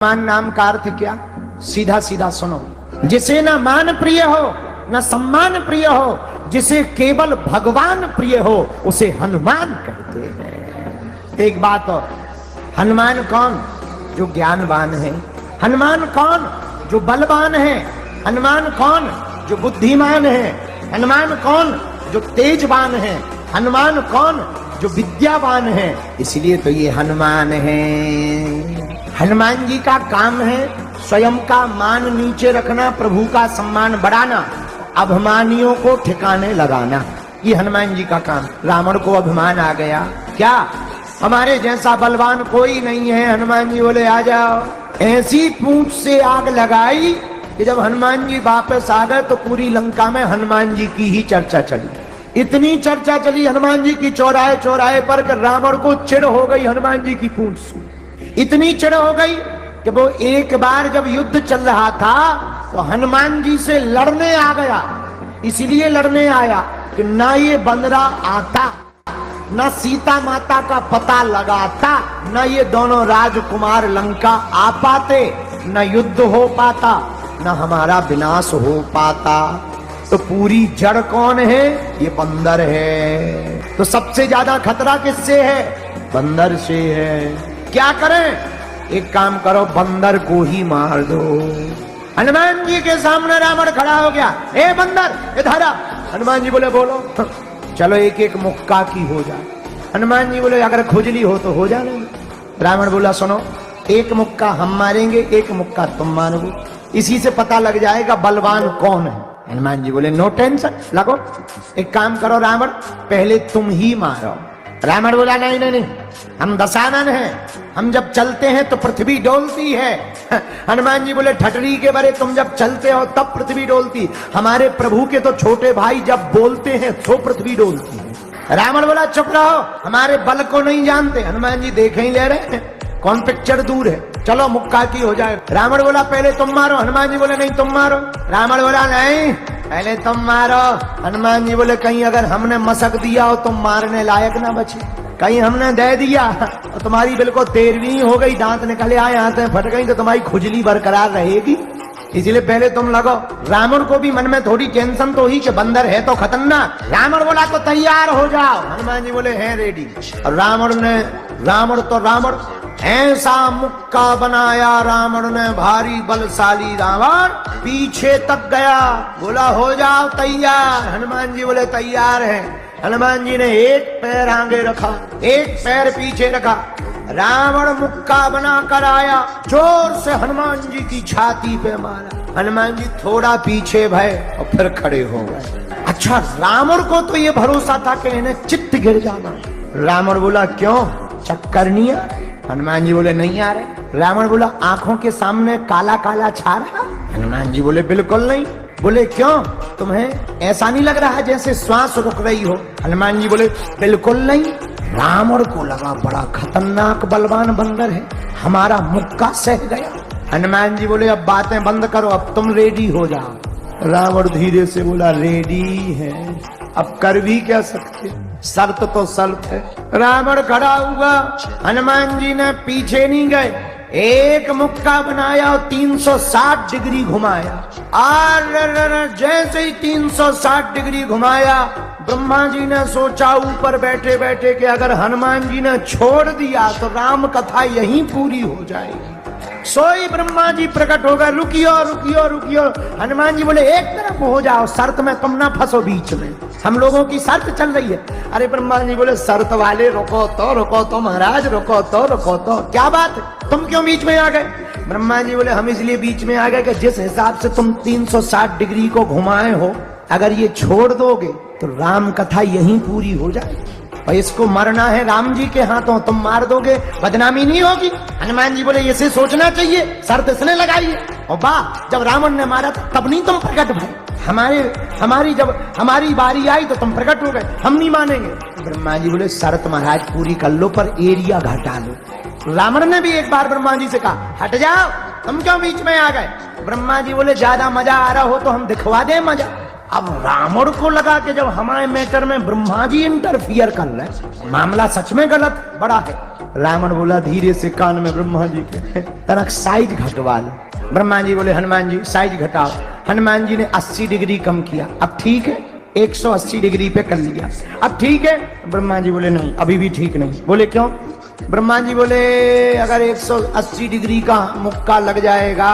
मान नाम का अर्थ क्या? सीधा सीधा सुनो। जिसे ना मान प्रिय हो न सम्मान प्रिय हो, जिसे केवल भगवान प्रिय हो, उसे हनुमान कहते हैं। एक बात और, हनुमान कौन? जो ज्ञानवान है। हनुमान कौन? जो बलवान है। हनुमान कौन? जो बुद्धिमान है। हनुमान कौन? जो तेजवान है। हनुमान कौन? जो विद्यावान है। इसलिए तो ये हनुमान है। हनुमान जी का काम है स्वयं का मान नीचे रखना, प्रभु का सम्मान बढ़ाना, अभिमानियों को ठिकाने लगाना। ये हनुमान जी का काम। रावण को अभिमान आ गया, क्या हमारे जैसा बलवान कोई नहीं है? हनुमान जी बोले आ जाओ। ऐसी पूंछ से आग लगाई कि जब हनुमान जी वापस आ गए तो पूरी लंका में हनुमान जी की ही चर्चा चली। इतनी चर्चा चली हनुमान जी की चौराहे चौराहे पर कि रावण को चिढ़ हो गई हनुमान जी की पूंछ से। इतनी चिढ़ हो गई कि वो एक बार जब युद्ध चल रहा था तो हनुमान जी से लड़ने आ गया। इसलिए लड़ने आया कि ना ये बंदरा आता, ना सीता माता का पता लगाता, ना ये दोनों राजकुमार लंका आ पाते, ना युद्ध हो पाता, ना हमारा विनाश हो पाता। तो पूरी जड़ कौन है? ये बंदर है। तो सबसे ज्यादा खतरा किससे है? बंदर से है। क्या करें? एक काम करो, बंदर को ही मार दो। हनुमान जी के सामने रावण खड़ा हो गया। ए बंदर इधर आ। हनुमान जी बोले बोलो। चलो एक एक मुक्का की हो जाए। हनुमान जी बोले अगर खुजली हो तो हो जाने। रावण बोला सुनो, एक मुक्का हम मारेंगे, एक मुक्का तुम मारोगे, इसी से पता लग जाएगा बलवान कौन है। हनुमान जी बोले नो टेंशन, लगो। एक काम करो रावण, पहले तुम ही मारो। रावण बोला नहीं नहीं नहीं, हम दशानन हैं, हम जब चलते हैं तो पृथ्वी डोलती है। हनुमान जी बोले ठटरी के बरे, तुम जब चलते हो तब पृथ्वी डोलती, हमारे प्रभु के तो छोटे भाई जब बोलते हैं तो पृथ्वी डोलती है। रावण बोला चुप रहो, हमारे बल को नहीं जानते। हनुमान जी देखे ही ले रहे हैं, कौन पिक्चर दूर है, चलो मुक्का की हो जाए। रावण बोला पहले तुम मारो। हनुमान जी बोले नहीं तुम मारो। रावण बोला नहीं पहले तुम मारो। हनुमान जी बोले कहीं अगर हमने मसक दिया हो तुम मारने लायक ना बचे, कहीं हमने दे दिया तो तुम्हारी बिल्कुल 13वीं हो गई, दांत निकले आए, आंतें फट गई तो तुम्हारी खुजली बरकरार रहेगी, इसलिए पहले तुम लगो। रावण को भी मन में थोड़ी टेंशन तो ही कि बंदर है तो खतरनाक। रावण बोला तो तैयार हो जाओ। हनुमान जी बोले हैं रेडी। और रावण ऐसा मुक्का बनाया रावण ने, भारी बलशाली रावण पीछे तक गया। बोला हो जाओ तैयार। हनुमान जी बोले तैयार है। हनुमान जी ने एक पैर आगे रखा, एक पैर पीछे रखा। रावण मुक्का बना कर आया, जोर से हनुमान जी की छाती पे मारा। हनुमान जी थोड़ा पीछे भय और फिर खड़े हो गए। अच्छा, रावण को तो ये भरोसा था कि इन्हें चित्त गिर जाना। रावण बोला क्यों, चक्कर नहीं आ? हनुमान जी बोले नहीं आ रहे। रावण बोला आंखों के सामने काला काला छा रहा? हनुमान जी बोले बिल्कुल नहीं। बोले क्यों, तुम्हें ऐसा नहीं लग रहा जैसे श्वास रुक रही हो? हनुमान जी बोले बिल्कुल नहीं। रावण को लगा बड़ा खतरनाक बलवान बंदर है, हमारा मुक्का सह गया। हनुमान जी बोले अब बातें बंद करो, अब तुम रेडी हो जाओ। रावण धीरे से बोला रेडी है, अब कर भी क्या सकते, शर्त तो शर्त है। रावण खड़ा हुआ, हनुमान जी ने पीछे नहीं गए, एक मुक्का बनाया और 360 डिग्री घुमाया। और जैसे ही 360 डिग्री घुमाया, ब्रह्मा जी ने सोचा ऊपर बैठे बैठे कि अगर हनुमान जी ने छोड़ दिया तो राम कथा यहीं पूरी हो जाएगी। सोई ब्रह्मा जी प्रकट हो गए, रुकियो रुकियो रुकियो। हनुमान जी बोले एक तरफ हो जाओ, शर्त में तुम ना फंसो बीच में, हम लोगों की शर्त चल रही है। अरे ब्रह्मा जी बोले शर्त वाले रुको तो महाराज, रुको तो क्या बात है, तुम क्यों बीच में आ गए? ब्रह्मा जी बोले हम इसलिए बीच में आ गए कि जिस हिसाब से तुम 360 डिग्री को घुमाए हो, अगर ये छोड़ दोगे तो राम कथा यहीं पूरी हो जाएगी, और इसको मरना है राम जी के हाथों, तुम मार दोगे बदनामी नहीं होगी। हनुमान जी बोले इसे सोचना चाहिए, शर्त इसने लगाई है। और वाह, जब रावण ने मारा तब नहीं तुम प्रकट भय, जब हमारी बारी आई तो तुम प्रकट हो गए, हम नहीं मानेंगे। ब्रह्मा जी बोले शर्त महाराज पूरी कर लो पर एरिया घटा लो। रावण ने भी एक बार ब्रह्मा जी से कहा हट जाओ, तुम क्यों बीच में आ गए? ब्रह्मा जी बोले ज्यादा मजा आ रहा हो तो हम दिखवा दें मजा। अब रावण को लगा कि जब हमारे मैटर में ब्रह्मा जी इंटरफियर कर रहे, मामला सच में गलत बड़ा है। रावण बोला धीरे से कान में ब्रह्मा जी के, तनक साइज घटवा लो। ब्रह्मा जी बोले हनुमान जी साइज घटाओ। हनुमान जी ने 80 डिग्री कम किया। अब ठीक है, 180 डिग्री पे कर लिया। अब ठीक है। ब्रह्मा जी बोले नहीं, अभी भी ठीक नहीं। बोले क्यों? ब्रह्मा जी बोले अगर 180 डिग्री का मुक्का लग जाएगा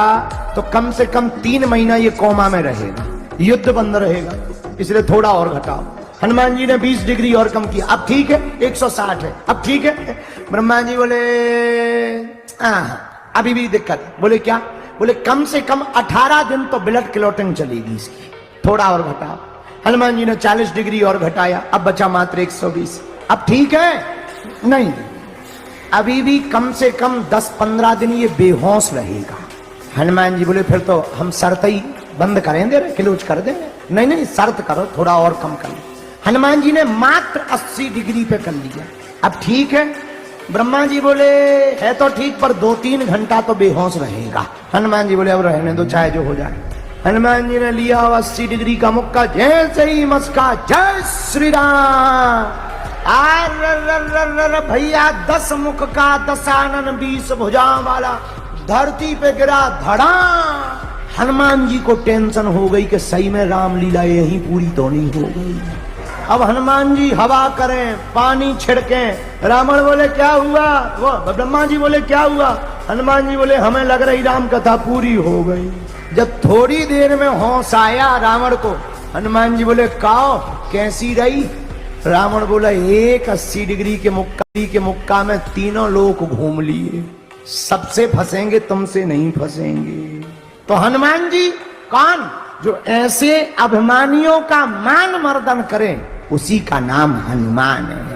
तो कम से कम 3 महीना ये कोमा में रहेगा, युद्ध बंद रहेगा, इसलिए थोड़ा और घटाओ। हनुमान जी ने 20 डिग्री और कम किया। अब ठीक है, 160 है। अब ठीक है। ब्रह्मा जी बोले अभी भी दिक्कत। बोले क्या? बोले कम से कम 18 दिन तो ब्लड क्लॉटिंग चलेगी इसकी, थोड़ा और घटाओ। हनुमान जी ने 40 डिग्री और घटाया। अब बचा मात्र 120। अब ठीक है? नहीं, अभी भी कम से कम 10-15 दिन ये बेहोश रहेगा। हनुमान जी बोले फिर तो हम शर्त ही बंद करें, दे रहे क्लोज कर देंगे। नहीं नहीं, शर्त करो, थोड़ा और कम कर लो। हनुमान जी ने मात्र 80 डिग्री पे कर लिया। अब ठीक है। ब्रह्मा जी बोले है तो ठीक, पर 2-3 घंटा तो बेहोश रहेगा। हनुमान जी बोले अब रहने दो, चाहे जो हो जाए। हनुमान जी ने लिया 80 डिग्री का मुक्का, जैसे ही मस्का, जय श्री राम। भैया 10 मुख का 10 आनन 20 भुजा वाला धरती पे गिरा धड़ा। हनुमान जी को टेंशन हो गई कि सही में रामलीला यही पूरी तो नहीं हो गई। अब हनुमान जी हवा करें, पानी छिड़कें। रावण बोले क्या हुआ? वो ब्रह्मा जी बोले क्या हुआ? हनुमान जी बोले हमें लग रही राम कथा पूरी हो गई। जब थोड़ी देर में होश आया रावण को, हनुमान जी बोले काओ कैसी रही? रावण बोला 80 डिग्री के मुक्का में तीनों लोग घूम लिए, सबसे फंसेंगे, तुमसे नहीं फंसेंगे। तो हनुमान जी कौन? जो ऐसे अभिमानियों का मान मर्दन करें, उसी का नाम हनुमान है।